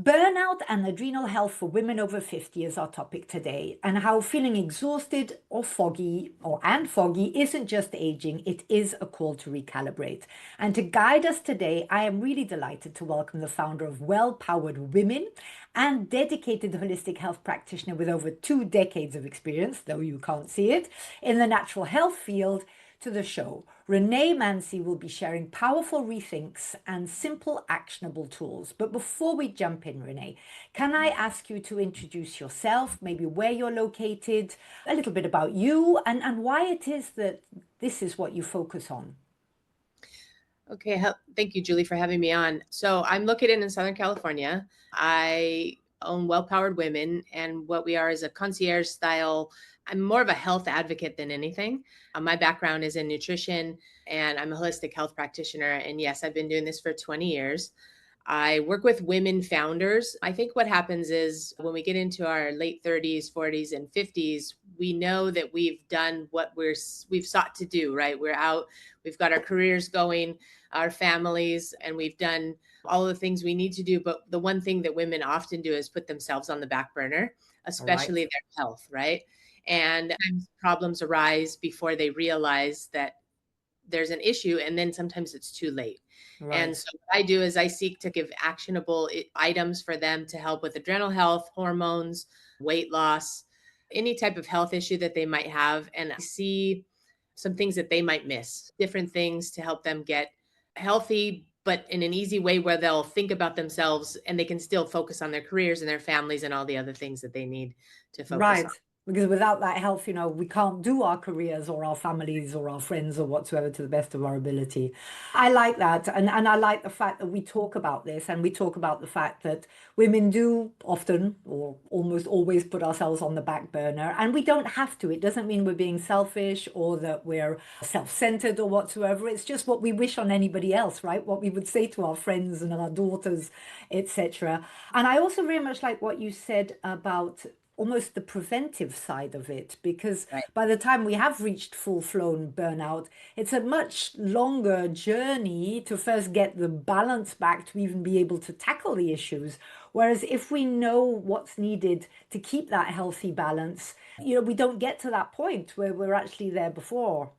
Burnout and adrenal health for women over 50 is our topic today, and how feeling exhausted or foggy isn't just aging, it is a call to recalibrate. And to guide us today, I am really delighted to welcome the founder of Well Powered Women and dedicated holistic health practitioner with over 2 decades of experience, though you can't see it, in the natural health field to the show. Rana Manzi will be sharing powerful rethinks and simple actionable tools. But before we jump in, Renee, can I ask you to introduce yourself, maybe where you're located, a little bit about you, and why it is that this is what you focus on? Okay, thank you, Julie, for having me on. So I'm located in Southern California. I own Well Powered Women, and what we are is a concierge style. I'm more of a health advocate than anything. My background is in nutrition, and I'm a holistic health practitioner. And yes, I've been doing this for 20 years. I work with women founders. I think what happens is when we get into our late 30s, 40s, and 50s, we know that we've done what we've sought to do, right? We're out, we've got our careers going, our families, and we've done all the things we need to do. But the one thing that women often do is put themselves on the back burner, All right. especially their health, right? And sometimes problems arise before they realize that there's an issue, and then sometimes it's too late. And Right. so what I do is I seek to give actionable items for them to help with adrenal health, hormones, weight loss, any type of health issue that they might have, and I see some things that they might miss, different things to help them get healthy, but in an easy way where they'll think about themselves and they can still focus on their careers and their families and all the other things that they need to focus on. Right. Because without that health, we can't do our careers or our families or our friends or whatsoever to the best of our ability. I like that. And I like the fact that we talk about this and we talk about the fact that women do often or almost always put ourselves on the back burner. And we don't have to. It doesn't mean we're being selfish or that we're self-centered or whatsoever. It's just what we wish on anybody else, right? What we would say to our friends and our daughters, etc. And I also very much like what you said about almost the preventive side of it, because Right. by the time we have reached full-flown burnout, it's a much longer journey to first get the balance back to even be able to tackle the issues. Whereas if we know what's needed to keep that healthy balance, we don't get to that point where we're actually there before.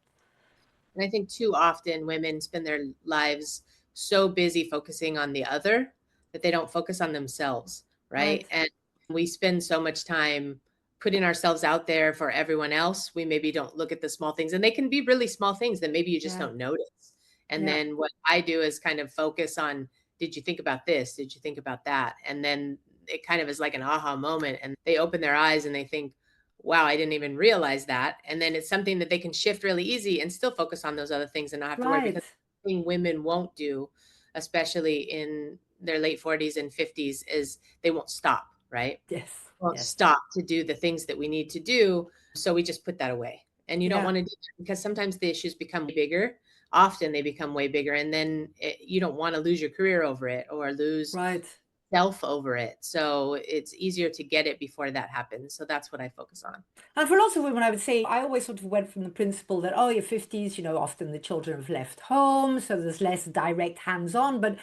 And I think too often women spend their lives so busy focusing on the other that they don't focus on themselves, right? Right. And we spend so much time putting ourselves out there for everyone else. We maybe don't look at the small things, and they can be really small things that maybe you just Yeah. don't notice. And Yeah. then what I do is kind of focus on, did you think about this? Did you think about that? And then it kind of is like an aha moment, and they open their eyes and they think, wow, I didn't even realize that. And then it's something that they can shift really easy and still focus on those other things and not have to worry, Right. because the thing women won't do, especially in their late 40s and 50s, is they won't stop, right? Yes. Won't Yes. stop to do the things that we need to do. So we just put that away. And you don't Yeah. want to do that because sometimes the issues become bigger. Often they become way bigger. And then you don't want to lose your career over it or lose Right. self over it. So it's easier to get it before that happens. So that's what I focus on. And for lots of women, I would say I always sort of went from the principle that, oh, your 50s, often the children have left home, so there's less direct hands-on. But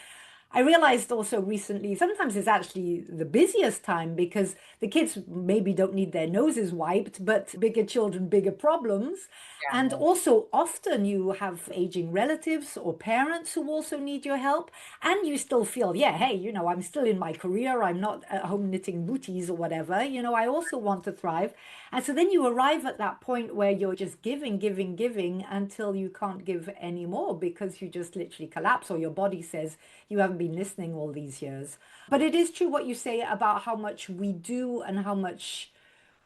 I realized also recently, sometimes it's actually the busiest time because the kids maybe don't need their noses wiped, but bigger children, bigger problems. And Yeah. also, often you have aging relatives or parents who also need your help. And you still feel, yeah, hey, I'm still in my career. I'm not at home knitting booties or whatever. I also want to thrive. And so then you arrive at that point where you're just giving, giving, giving until you can't give anymore because you just literally collapse or your body says you haven't been listening all these years. But it is true what you say about how much we do and how much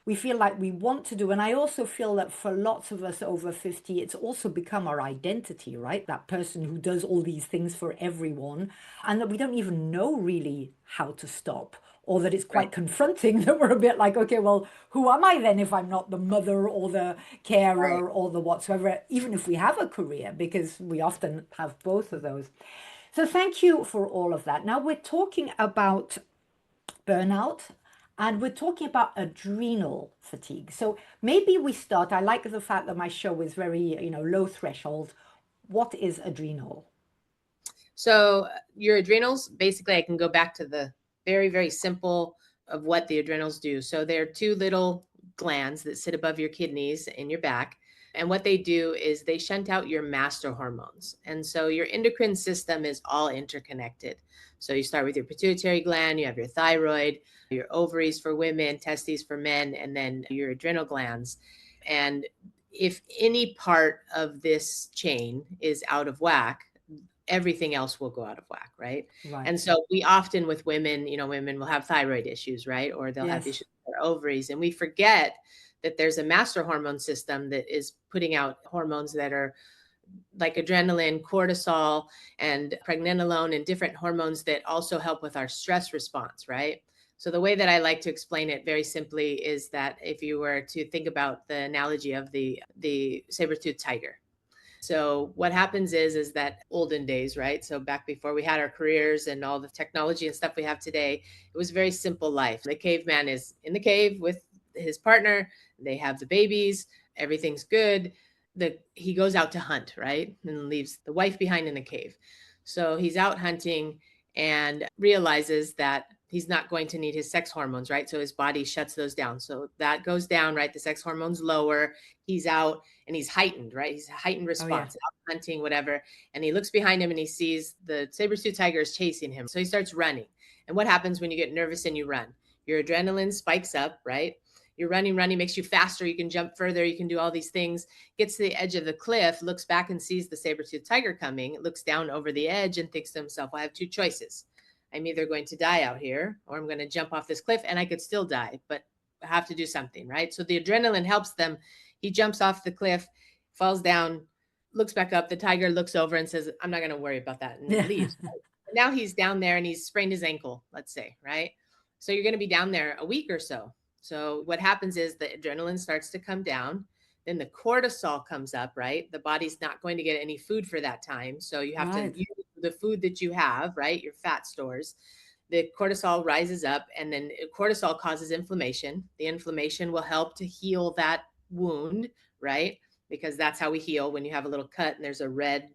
we feel like we want to do. And I also feel that for lots of us over 50, it's also become our identity, right? That person who does all these things for everyone, and that we don't even know really how to stop. Or that it's Right. quite confronting that we're a bit like, okay, well, who am I then if I'm not the mother or the Right. carer or the whatsoever, even if we have a career, because we often have both of those. So thank you for all of that. Now we're talking about burnout and we're talking about adrenal fatigue. So maybe we start. I like the fact that my show is very, low threshold. What is adrenal? So your adrenals, basically, I can go back to the Very, very simple of what the adrenals do. So they're two little glands that sit above your kidneys in your back. And what they do is they shunt out your master hormones. And so your endocrine system is all interconnected. So you start with your pituitary gland, you have your thyroid, your ovaries for women, testes for men, and then your adrenal glands. And if any part of this chain is out of whack, everything else will go out of whack, right? And Right. so we often with women, women will have thyroid issues, right? Or they'll have Yes. issues with their ovaries. And we forget that there's a master hormone system that is putting out hormones that are like adrenaline, cortisol, and pregnenolone, and different hormones that also help with our stress response, right? So the way that I like to explain it very simply is that if you were to think about the analogy of the saber-toothed tiger. So what happens is that olden days, right? So back before we had our careers and all the technology and stuff we have today, it was a very simple life. The caveman is in the cave with his partner, they have the babies, everything's good. He goes out to hunt, right? And leaves the wife behind in the cave. So he's out hunting and realizes that he's not going to need his sex hormones, right? So his body shuts those down. So that goes down, right? The sex hormones lower. He's out and he's heightened, right? He's a heightened Oh, yeah. response, out hunting, whatever. And he looks behind him and he sees the saber-tooth tiger is chasing him. So he starts running. And what happens when you get nervous and you run? Your adrenaline spikes up, right? You're running, makes you faster. You can jump further. You can do all these things. Gets to the edge of the cliff, looks back and sees the saber-tooth tiger coming, looks down over the edge and thinks to himself, well, I have two choices. I'm either going to die out here or I'm going to jump off this cliff, and I could still die, but I have to do something, right? So the adrenaline helps them. He jumps off the cliff, falls down, looks back up. The tiger looks over and says, I'm not going to worry about that, and Yeah. leaves. Now he's down there and he's sprained his ankle, let's say, right? So you're going to be down there a week or so. So what happens is the adrenaline starts to come down. Then the cortisol comes up, right? The body's not going to get any food for that time. So you have to Right. use the food that you have, right? Your fat stores. The cortisol rises up, and then cortisol causes inflammation. The inflammation will help to heal that wound, right? Because that's how we heal. When you have a little cut and there's a red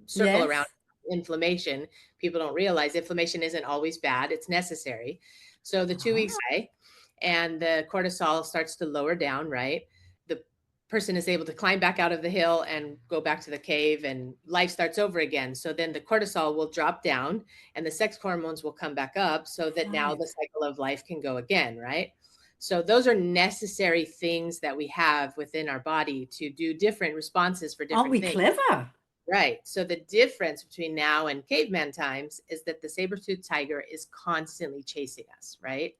circle around Yes. inflammation, people don't realize inflammation isn't always bad, it's necessary. So the 2 weeks and the cortisol starts to lower down, right? The person is able to climb back out of the hill and go back to the cave, and life starts over again. So then the cortisol will drop down and the sex hormones will come back up, so that now Right. the cycle of life can go again, right? So those are necessary things that we have within our body to do different responses for Aren't different we things. clever? Right. So the difference between now and caveman times is that the saber-toothed tiger is constantly chasing us, right?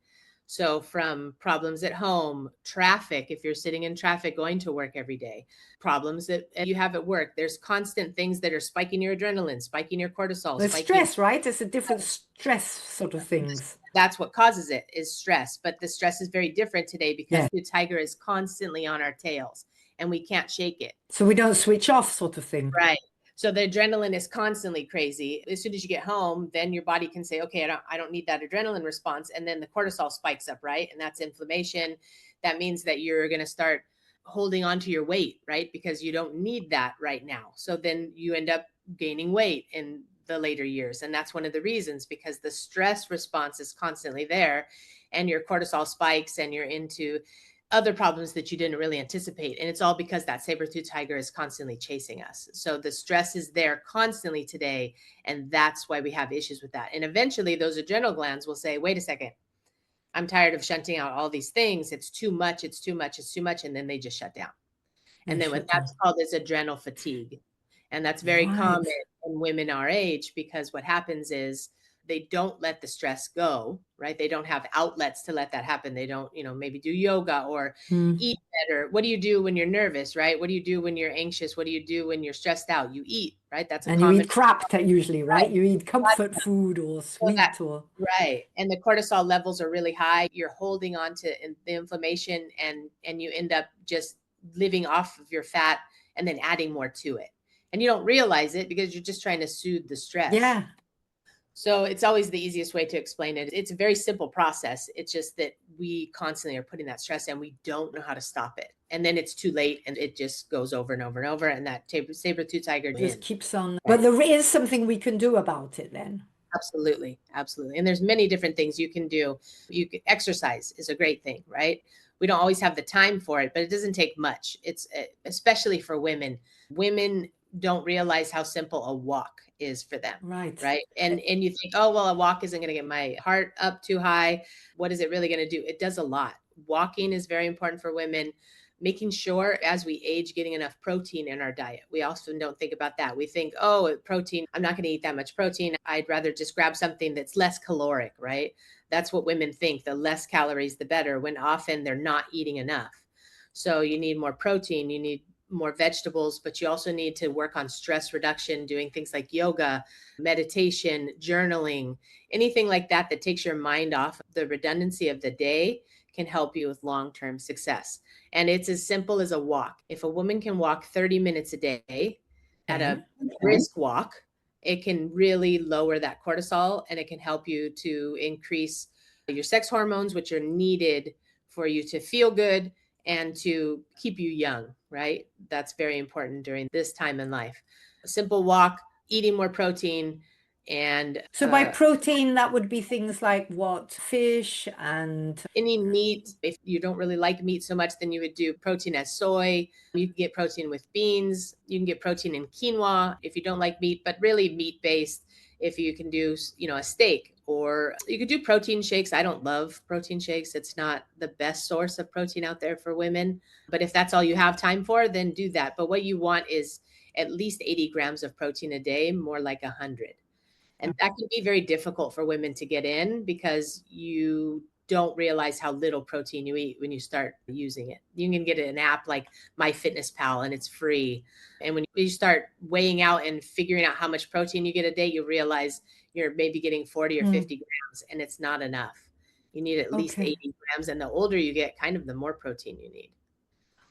So from problems at home, traffic, if you're sitting in traffic going to work every day, problems that you have at work, there's constant things that are spiking your adrenaline, spiking your cortisol, The spiking. stress, right? It's a different stress sort of things. That's what causes it, is stress. But the stress is very different today because Yeah. the tiger is constantly on our tails and we can't shake it. So we don't switch off, sort of thing. Right. So the adrenaline is constantly crazy. As soon as you get home, then your body can say, okay, I don't need that adrenaline response. And then the cortisol spikes up, right? And that's inflammation. That means that you're going to start holding on to your weight, right? Because you don't need that right now. So then you end up gaining weight in the later years. And that's one of the reasons, because the stress response is constantly there and your cortisol spikes and you're into other problems that you didn't really anticipate. And it's all because that saber-tooth tiger is constantly chasing us. So the stress is there constantly today. And that's why we have issues with that. And eventually those adrenal glands will say, wait a second, I'm tired of shunting out all these things. It's too much. It's too much. It's too much. And then they just shut down. And They then what shut that's down. called is adrenal fatigue. And that's very common Right. in women our age, because what happens is they don't let the stress go, right? They don't have outlets to let that happen. They don't, maybe do yoga or Mm. eat better. What do you do when you're nervous, right? What do you do when you're anxious? What do you do when you're stressed out? You eat, right? That's a And you common, eat crap usually, right? right? You eat comfort food or So that, sweet or right. And the cortisol levels are really high. You're holding on to the inflammation, and you end up just living off of your fat and then adding more to it. And you don't realize it because you're just trying to soothe the stress. yeah. So it's always the easiest way to explain it. It's a very simple process. It's just that we constantly are putting that stress and we don't know how to stop it. And then it's too late and it just goes over and over and over. And that saber-tooth tiger Just in. keeps on. But Right. there is something we can do about it then. Absolutely. Absolutely. And there's many different things you can do. Exercise is a great thing, right? We don't always have the time for it, but it doesn't take much. It's especially for women. Women don't realize how simple a walk is for them, Right. right? And you think, oh, well, a walk isn't going to get my heart up too high. What is it really going to do? It does a lot. Walking is very important for women. Making sure as we age, getting enough protein in our diet. We often don't think about that. We think, oh, protein, I'm not going to eat that much protein. I'd rather just grab something that's less caloric, right? That's what women think. The less calories, the better, when often they're not eating enough. So you need more protein, you need more vegetables, but you also need to work on stress reduction, doing things like yoga, meditation, journaling, anything like that that takes your mind off the redundancy of the day can help you with long-term success. And it's as simple as a walk. If a woman can walk 30 minutes a day at Okay. a brisk walk, it can really lower that cortisol and it can help you to increase your sex hormones, which are needed for you to feel good and to keep you young, right? That's very important during this time in life. A simple walk, eating more protein, and So by protein, that would be things like what? Fish and any meat. If you don't really like meat so much, then you would do protein as soy. You can get protein with beans. You can get protein in quinoa if you don't like meat, but really meat based. If you can do, a steak, or you could do protein shakes. I don't love protein shakes. It's not the best source of protein out there for women. But if that's all you have time for, then do that. But what you want is at least 80 grams of protein a day, more like 100. And that can be very difficult for women to get in because you don't realize how little protein you eat when you start using it. You can get an app like MyFitnessPal and it's free. And when you start weighing out and figuring out how much protein you get a day, you realize you're maybe getting 40 or mm, 50 grams and it's not enough. You need at least okay. 80 grams. And the older you get, kind of the more protein you need.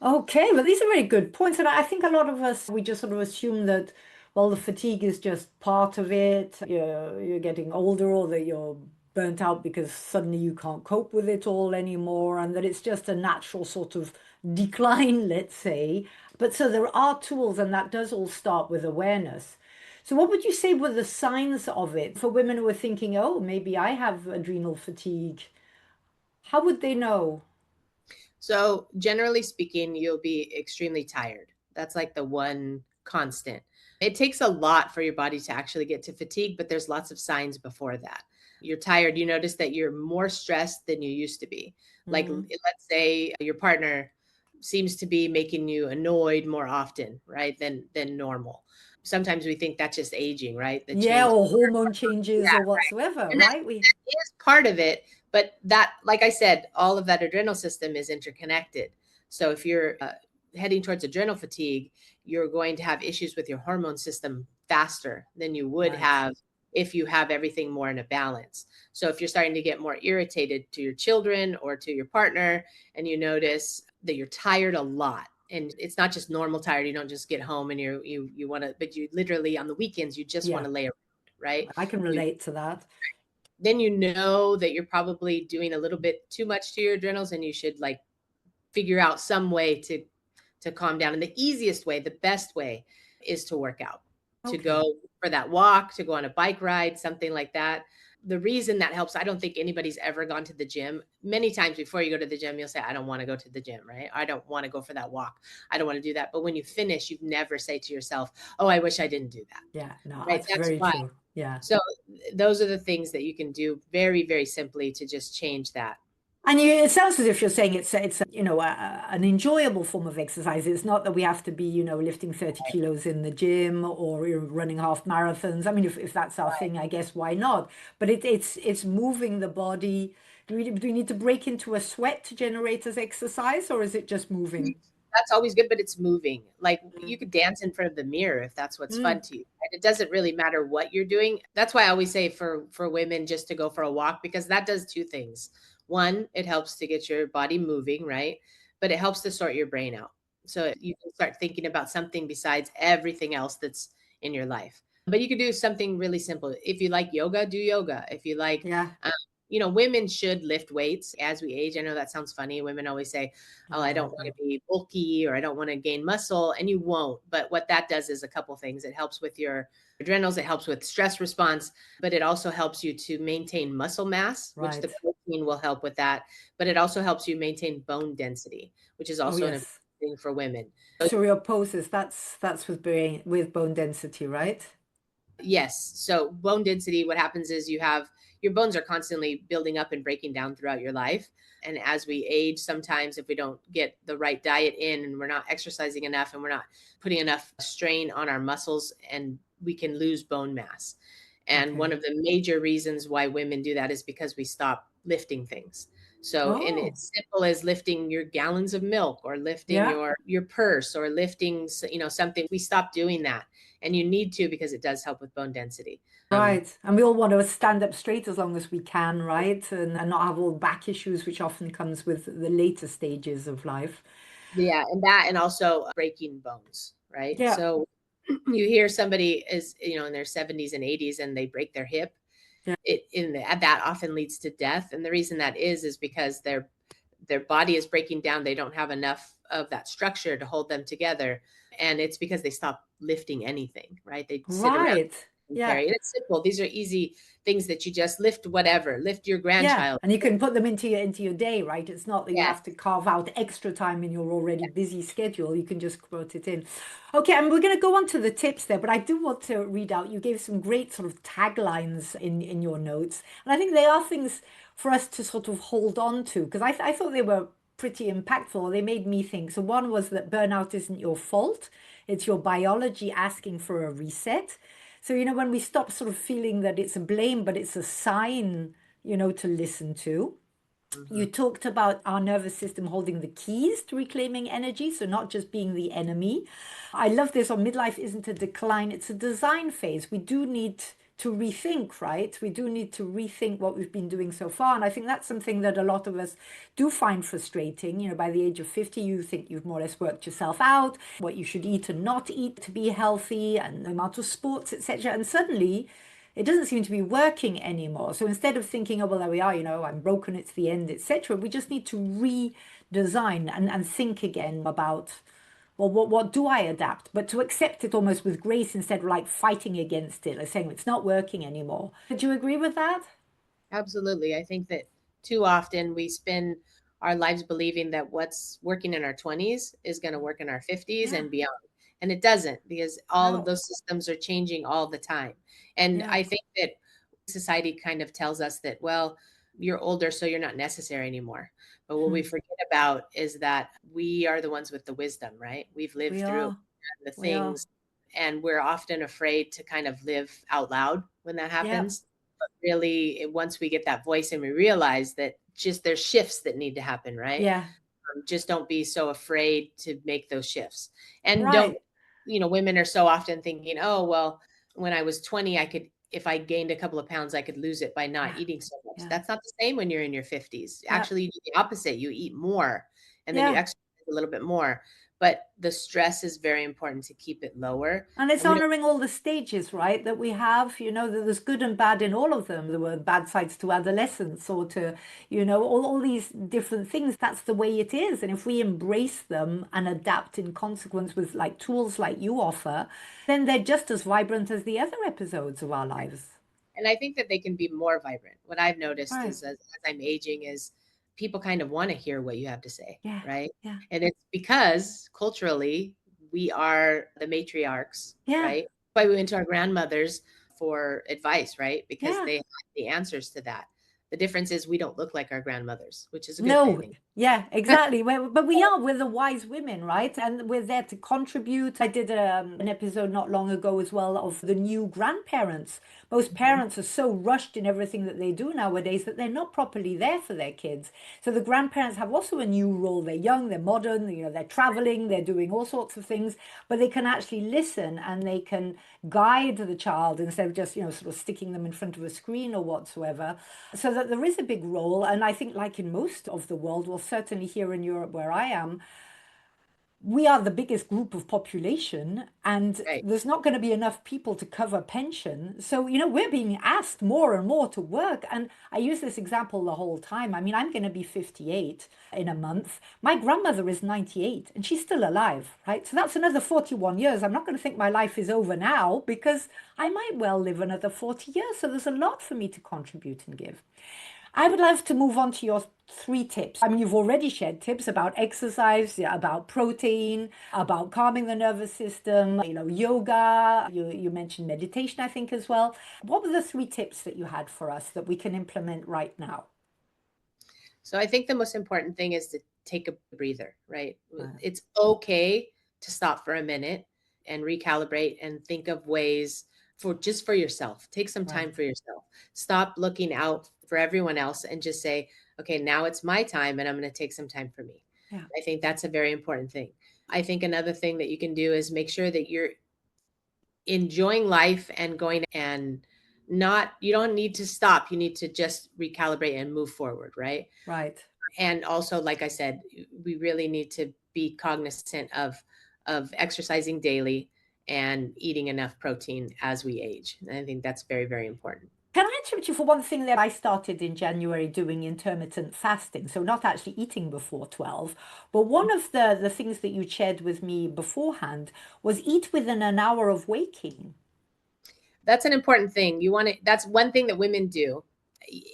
Okay, well, these are very good points. And I think a lot of us, we just sort of assume that, well, the fatigue is just part of it. You're getting older or that you're burnt out because suddenly you can't cope with it all anymore, and that it's just a natural sort of decline, let's say. But so there are tools, and that does all start with awareness. So what would you say were the signs of it for women who are thinking, oh, maybe I have adrenal fatigue? How would they know? So, generally speaking, you'll be extremely tired. That's like the one constant. It takes a lot for your body to actually get to fatigue, but there's lots of signs before that. You're tired, you notice that you're more stressed than you used to be. Like, Mm. let's say your partner seems to be making you annoyed more often, right, than normal. Sometimes we think that's just aging, right? The Yeah, change. or hormone Yeah, changes or right. whatsoever, And right? that is part of it, but that, like I said, all of that adrenal system is interconnected. So if you're heading towards adrenal fatigue, you're going to have issues with your hormone system faster than you would Right. have if you have everything more in a balance. So if you're starting to get more irritated to your children or to your partner, and you notice that you're tired a lot, and it's not just normal tired, you don't just get home and you want to, but you literally on the weekends you just want Yeah, to lay around, right? I can You relate to that. then you know that you're probably doing a little bit too much to your adrenals and you should like figure out some way to calm down. And the easiest way, the best way is to work out, to Okay. go for that walk, to go on a bike ride, something like that. The reason that helps, I don't think anybody's ever gone to the gym. Many times before you go to the gym, you'll say, I don't want to go to the gym, right? I don't want to go for that walk. I don't want to do that. But when you finish, you never say to yourself, oh, I wish I didn't do that, Yeah, no, right? that's That's very why. true. Yeah. So those are the things that you can do very, very simply to just change that. And it sounds as if you're saying an enjoyable form of exercise. It's not that we have to be, lifting 30 kilos in the gym or running half marathons. I mean, if that's our Right. thing, I guess why not? But it's moving the body. Do we need to break into a sweat to generate as exercise, or is it just moving? That's always good, but it's moving. Like you Mm. could dance in front of the mirror if that's what's fun Mm. to you. And it doesn't really matter what you're doing. That's why I always say for women just to go for a walk because that does two things. One, it helps to get your body moving, right? But it helps to sort your brain out. So you can start thinking about something besides everything else that's in your life. But you could do something really simple. If you like yoga, do yoga. If you like Yeah. women should lift weights as we age. I know that sounds funny. Women always say, "Oh, I don't No, want no. to be bulky or I don't want to gain muscle," and you won't. But what that does is a couple things. It helps with your adrenals, it helps with stress response, but it also helps you to maintain muscle mass, which the Right. protein will help with that. But it also helps you maintain bone density, which is Oh, also an important yes. thing for women. Osteoporosis, that's with bone density, right? Yes. So bone density, what happens is you have your bones are constantly building up and breaking down throughout your life. And as we age, sometimes if we don't get the right diet in and we're not exercising enough and we're not putting enough strain on our muscles, and we can lose bone mass. And one Okay. of the major reasons why women do that is because we stop lifting things. So, and Oh, it's simple as lifting your gallons of milk or lifting yeah. your purse or lifting, something. We stop doing that, and you need to because it does help with bone density. Right. And we all want to stand up straight as long as we can, right? And not have all back issues, which often comes with the later stages of life. Yeah, and that, and also breaking bones, right? Yeah. So you hear somebody is, in their 70s and 80s and they break their hip. Yeah. That often leads to death, and the reason that is because their body is breaking down. They don't have enough of that structure to hold them together, and it's because they stop lifting anything, right? They sit around Right. and Yeah. carry. And it's simple. These are easy things that you just lift, whatever. Lift your Yeah. grandchild. And you can put them into your day, right? It's not that you Yes. have to carve out extra time in your already busy schedule. You can just put it in. Okay, and we're going to go on to the tips there, but I do want to read out. You gave some great sort of taglines in your notes. And I think they are things for us to sort of hold on to because I thought they were pretty impactful. They made me think. So one was that burnout isn't your fault. It's your biology asking for a reset. So, when we stop sort of feeling that it's a blame, but it's a sign, to listen to. You Mhm. talked about our nervous system holding the keys to reclaiming energy, so not just being the enemy. I love this on midlife isn't a decline, it's a design phase. We do need to rethink, right? We do need to rethink what we've been doing so far. And I think that's something that a lot of us do find frustrating. By the age of 50, you think you've more or less worked yourself out, what you should eat and not eat to be healthy, and the amount of sports, etc. And suddenly, it doesn't seem to be working anymore. So instead of thinking, oh, well, there we are, I'm broken, it's the end, etc., we just need to redesign and think again about, well, what do I adapt? But to accept it almost with grace instead of like fighting against it, like saying it's not working anymore. Do you agree with that? Absolutely. I think that too often we spend our lives believing that what's working in our 20s is going to work in our 50s Yeah. and beyond. And it doesn't, because all of No. those systems are changing all the time. And Yeah. I think that society kind of tells us that, well, you're older, so you're not necessary anymore. But what we Hmm. forget about is that we are the ones with the wisdom, right? We've lived We through are. the We are. things, and we're often afraid to kind of live out loud when that Yeah. happens. Really, once we get that voice and we realize that just there's shifts that need to happen, right? Yeah. Just don't be so afraid to make those shifts. And don't, Right. women are so often thinking, oh, well, when I was 20, I could, if I gained a couple of pounds, I could lose it by not Yeah. eating so much. Yeah. That's not the same when you're in your 50s. Yeah. Actually, you do the opposite. You eat more and then you Yeah. exercise a little bit more. But the stress is very important to keep it lower. And it's And we don't, honoring all the stages, right, that we have, that there's good and bad in all of them. There were bad sides to adolescence or to, all these different things. That's the way it is. And if we embrace them and adapt in consequence with like tools like you offer, then they're just as vibrant as the other episodes of our lives. and I think that they can be more vibrant. What I've noticed Right. is as I'm aging is people kind of want to hear what you have to say, Yeah. right? Yeah. And it's because culturally we are the matriarchs, Yeah. right? Why we went to our grandmothers for advice, right? Because Yeah. they had the answers to that. The difference is we don't look like our grandmothers, which is a good No, thing. yeah, exactly. But we're the wise women, right? And we're there to contribute. I did an episode not long ago as well of the new grandparents. Most Mhm. parents are so rushed in everything that they do nowadays that they're not properly there for their kids. So the grandparents have also a new role. They're young, they're modern, they're traveling, they're doing all sorts of things, but they can actually listen and they can guide the child instead of just, sort of sticking them in front of a screen or whatsoever. So that there is a big role. And I think, like in most of the world, well, certainly here in Europe where I am, we are the biggest group of population, and Right. there's not going to be enough people to cover pension. So, we're being asked more and more to work. And I use this example the whole time. I mean, I'm going to be 58 in a month. My grandmother is 98 and she's still alive, right? So that's another 41 years. I'm not going to think my life is over now because I might well live another 40 years. So there's a lot for me to contribute and give. I would love to move on to your 3 tips. I mean, you've already shared tips about exercise, yeah, about protein, about calming the nervous system, yoga. You mentioned meditation, I think, as well. What were the 3 tips that you had for us that we can implement right now? So I think the most important thing is to take a breather, right? Right. It's okay to stop for a minute and recalibrate and think of ways for just for yourself. Take some Right. time for yourself. Stop looking out for everyone else and just say, okay, now it's my time and I'm going to take some time for me. Yeah. I think that's a very important thing. I think another thing that you can do is make sure that you're enjoying life and going and not, you don't need to stop. You need to just recalibrate and move forward, right? Right. And also, like I said, we really need to be cognizant of exercising daily and eating enough protein as we age. And I think that's very, very important. Can I interrupt you for one thing that I started in January doing intermittent fasting? So not actually eating before 12, but one of the things that you shared with me beforehand was eat within an hour of waking. That's an important thing. You want to, that's one thing that women do.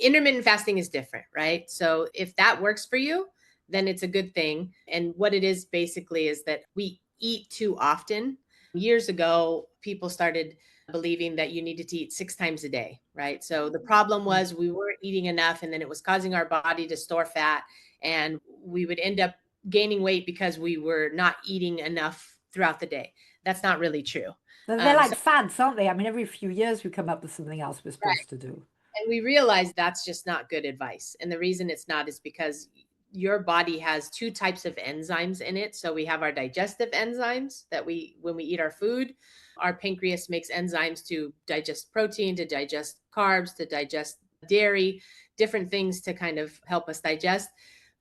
Intermittent fasting is different, right? So if that works for you, then it's a good thing. And what it is basically is that we eat too often. Years ago, people started believing that you needed to eat 6 times a day, right? So the problem Yeah. was we weren't eating enough and then it was causing our body to store fat and we would end up gaining weight because we were not eating enough throughout the day. That's not really true. They're So like fads, aren't they? I mean, every few years we come up with something else we're right. supposed to do. And we realize that's just not good advice. And the reason it's not is because your body has 2 types of enzymes in it. So we have our digestive enzymes that when we eat our food, our pancreas makes enzymes to digest protein, to digest carbs, to digest dairy, different things to kind of help us digest.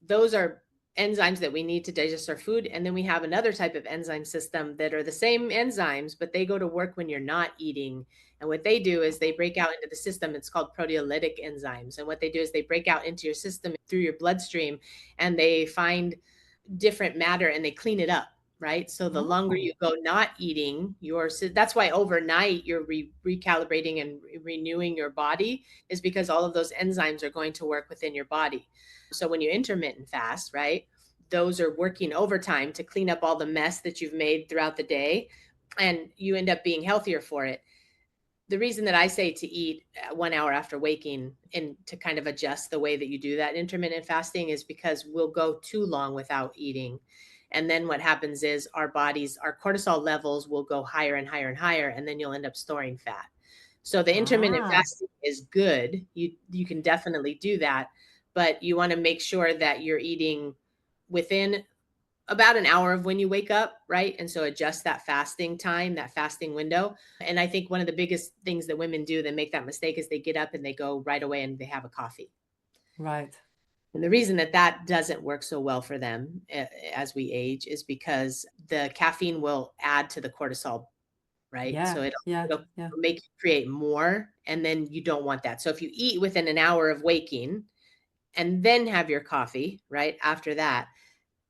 Those are enzymes that we need to digest our food. And then we have another type of enzyme system that are the same enzymes, but they go to work when you're not eating. And what they do is they break out into the system. It's called proteolytic enzymes. And what they do is they break out into your system through your bloodstream and they find different matter and they clean it up. Right. So the longer Oh, you go not eating, that's why overnight you're recalibrating and renewing your body, is because all of those enzymes are going to work within your body. So when you intermittent fast, right, those are working overtime to clean up all the mess that you've made throughout the day and you end up being healthier for it. The reason that I say to eat 1 hour after waking and to kind of adjust the way that you do that intermittent fasting is because we'll go too long without eating. And then what happens is our cortisol levels will go higher and higher and higher, and then you'll end up storing fat. So the intermittent ah, fasting is good. You can definitely do that, but you want to make sure that you're eating within about an hour of when you wake up, right? And so adjust that fasting time, that fasting window. And I think one of the biggest things that women do that make that mistake is they get up and they go right away and they have a coffee. right. And the reason that that doesn't work so well for them as we age is because the caffeine will add to the cortisol, right? So Yeah, yeah, it'll yeah. make you create more, and then you don't want that. So if you eat within an hour of waking and then have your coffee, right after that,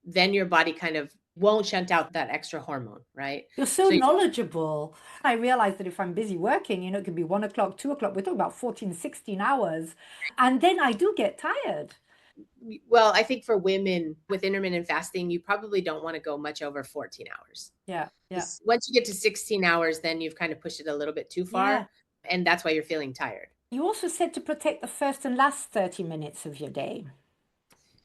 then your body kind of won't shunt out that extra hormone, right? You're so So knowledgeable. I realize that if I'm busy working, it could be 1 o'clock, 2 o'clock. We're talking about 14, 16 hours. And then I do get tired. well, I think for women with intermittent fasting, you probably don't want to go much over 14 hours. Yeah, yeah, Once you get to 16 hours, then you've kind of pushed it a little bit too yeah. far. And that's why you're feeling tired. You also said to protect the first and last 30 minutes of your day.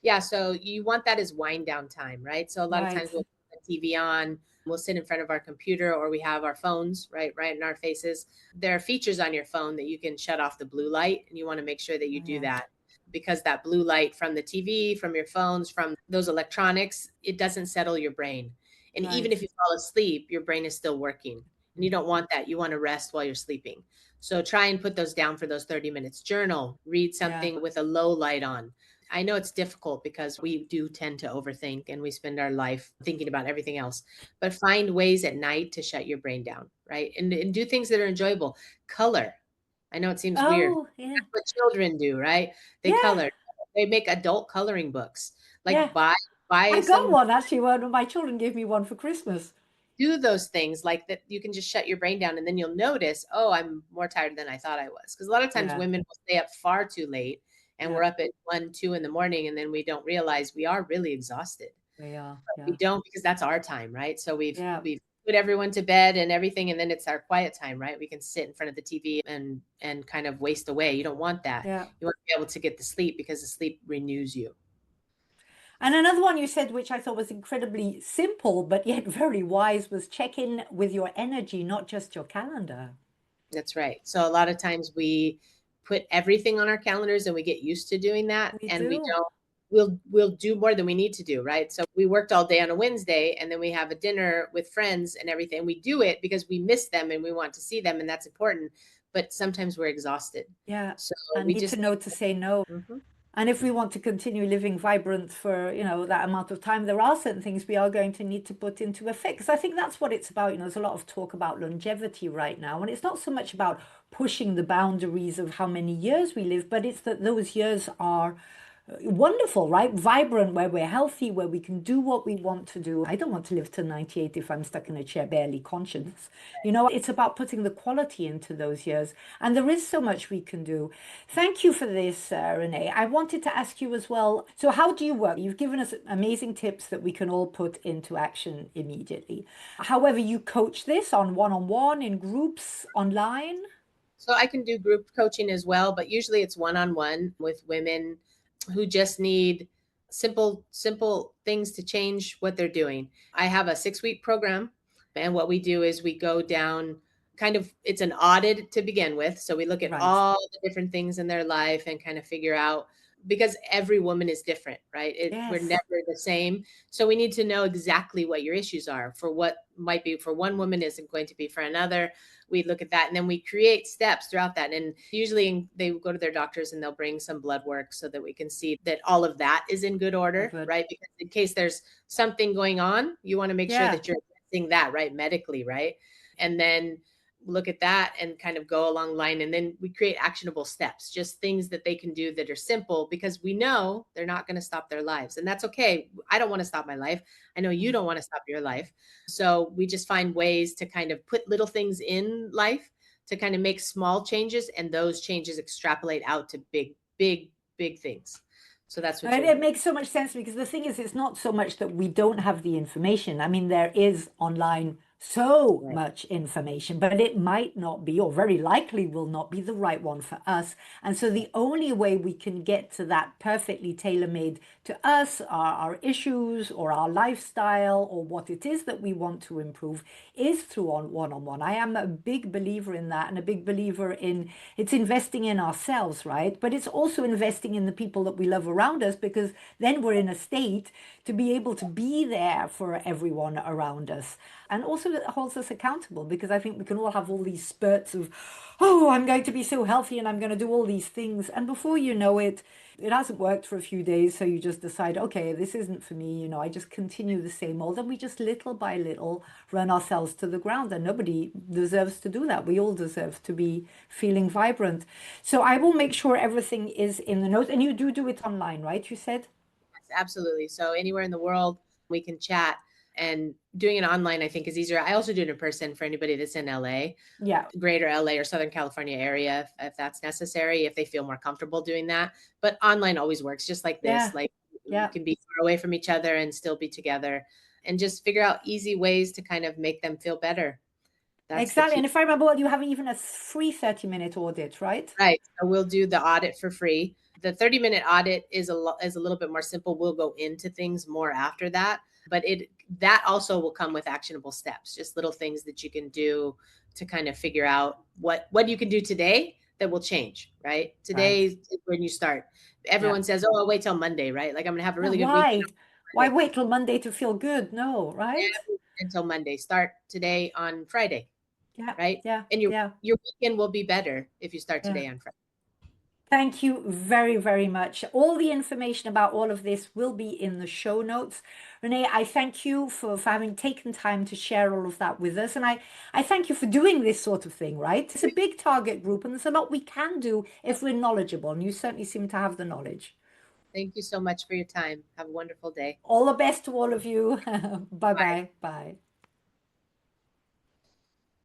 Yeah, so you want that as wind down time, right? So a lot of Right, times we'll put the TV on, we'll sit in front of our computer or we have our phones right in our faces. There are features on your phone that you can shut off the blue light, and you want to make sure that you do right, that because that blue light from the TV, from your phones, from those electronics, it doesn't settle your brain. And even right. if you fall asleep, your brain is still working. And you don't want that. You want to rest while you're sleeping. So try and put those down for those 30 minutes. Journal, read Yeah. something with a low light on. I know it's difficult because we do tend to overthink and we spend our life thinking about everything else, but find ways at night to shut your brain down, right? And do things that are enjoyable. Color. I know it seems weird. Oh, yeah. That's what children do, right? They Yeah. color. They make adult coloring books. Yeah. Like buy I got some, one actually. One of my children gave me one for Christmas. do those things like that. You can just shut your brain down and then you'll notice, oh, I'm more tired than I thought I was. Because a lot of times Yeah. women will stay up far too late and Yeah. we're up at 1, 2 in the morning and then we don't realize we are really exhausted. They are. We Yeah. don't, because that's our time, right? So Yeah. we've put everyone to bed and everything, and then it's our quiet time, right? We can sit in front of the TV and kind of waste away. You don't want that. Yeah. You want to be able to get the sleep because the sleep renews you. And another one you said, which I thought was incredibly simple, but yet very wise, was check in with your energy, not just your calendar. That's right. So a lot of times we put everything on our calendars and we get used to doing that, We and we do. don't, we'll do more than we need to do, right? So we worked all day on a Wednesday and then we have a dinner with friends and everything. We do it because we miss them and we want to see them and that's important, but sometimes we're exhausted. Yeah. So And we need to just know to say no. Mhm. And if we want to continue living vibrant for, that amount of time, there are certain things we are going to need to put into effect. Because I think that's what it's about. There's a lot of talk about longevity right now. And it's not so much about pushing the boundaries of how many years we live, but it's that those years are wonderful, right? Vibrant, where we're healthy, where we can do what we want to do. I don't want to live to 98 if I'm stuck in a chair, barely conscious. It's about putting the quality into those years. And there is so much we can do. Thank you for this, Renee. I wanted to ask you as well. So, how do you work? You've given us amazing tips that we can all put into action immediately. However, you coach this on one, in groups, online. So I can do group coaching as well, but usually it's one-on-one with women who just need simple things to change what they're doing. I have a 6-week program, and what we do is we go down, kind of, it's an audit to begin with. So we look at Right. all the different things in their life and kind of figure out, because every woman is different, right? We're Yes. never the same. So we need to know exactly what your issues are. For what might be for one woman isn't going to be for another. We look at that and then we create steps throughout that. And usually they go to their doctors and they'll bring some blood work so that we can see that all of that is in good Oh, order, good. right? Because in case there's something going on, you want to make sure Yeah. that you're addressing that, right? Medically, right? And then look at that and kind of go along the line. And then we create actionable steps, just things that they can do that are simple, because we know they're not going to stop their lives. And that's okay. I don't want to stop my life. I know you don't want to stop your life. So we just find ways to kind of put little things in life to kind of make small changes, and those changes extrapolate out to big things. So that's what Right, you'll it do. makes so much sense because the thing is, it's not so much that we don't have the information. I mean, there is online so Right. much information, but it might not be, or very likely will not be, the right one for us. And so the only way we can get to that perfectly tailor-made to us, our issues or our lifestyle or what it is that we want to improve, is through one-on-one. I am a big believer in that, and a big believer in it's investing in ourselves, right? But it's also investing in the people that we love around us, because then we're in a state to be able to be there for everyone around us. And also it holds us accountable, because I think we can all have all these spurts of, oh, I'm going to be so healthy and I'm going to do all these things. And before you know it, it hasn't worked for a few days. So you just decide, okay, this isn't for me. I just continue the same old. And we just little by little run ourselves to the ground. And nobody deserves to do that. We all deserve to be feeling vibrant. So I will make sure everything is in the notes. And you do it online, right? You said? Absolutely. So anywhere in the world we can chat, and doing it online I think is easier. I also do it in person for anybody that's in LA, Yeah. greater LA or Southern California area, if that's necessary, if they feel more comfortable doing that. But online always works, just like this. Yeah. Like we Yeah. can be far away from each other and still be together, and just figure out easy ways to kind of make them feel better. That's the Exactly. key. And if I remember well, you have even a free 30-minute audit, right? Right. So we'll do the audit for free. The 30-minute audit is a little bit more simple. We'll go into things more after that, but that also will come with actionable steps, just little things that you can do to kind of figure out what you can do today that will change, right? Today Right. is when you start. Yeah. Everyone says, "Oh, I'll wait till Monday," right? Like I'm going to have a Yeah. really good week Why? Why Monday. wait till Monday to feel good? No, right? Never until Monday. Start today on Friday, Yeah. right? Yeah. And Yeah. your weekend will be better if you start Yeah. today on Friday. Thank you very, very much. All the information about all of this will be in the show notes. Renee, I thank you for having taken time to share all of that with us. And I thank you for doing this sort of thing, right? It's a big target group, and there's a lot we can do if we're knowledgeable. And you certainly seem to have the knowledge. Thank you so much for your time. Have a wonderful day. All the best to all of you. Bye. Bye-bye. Bye.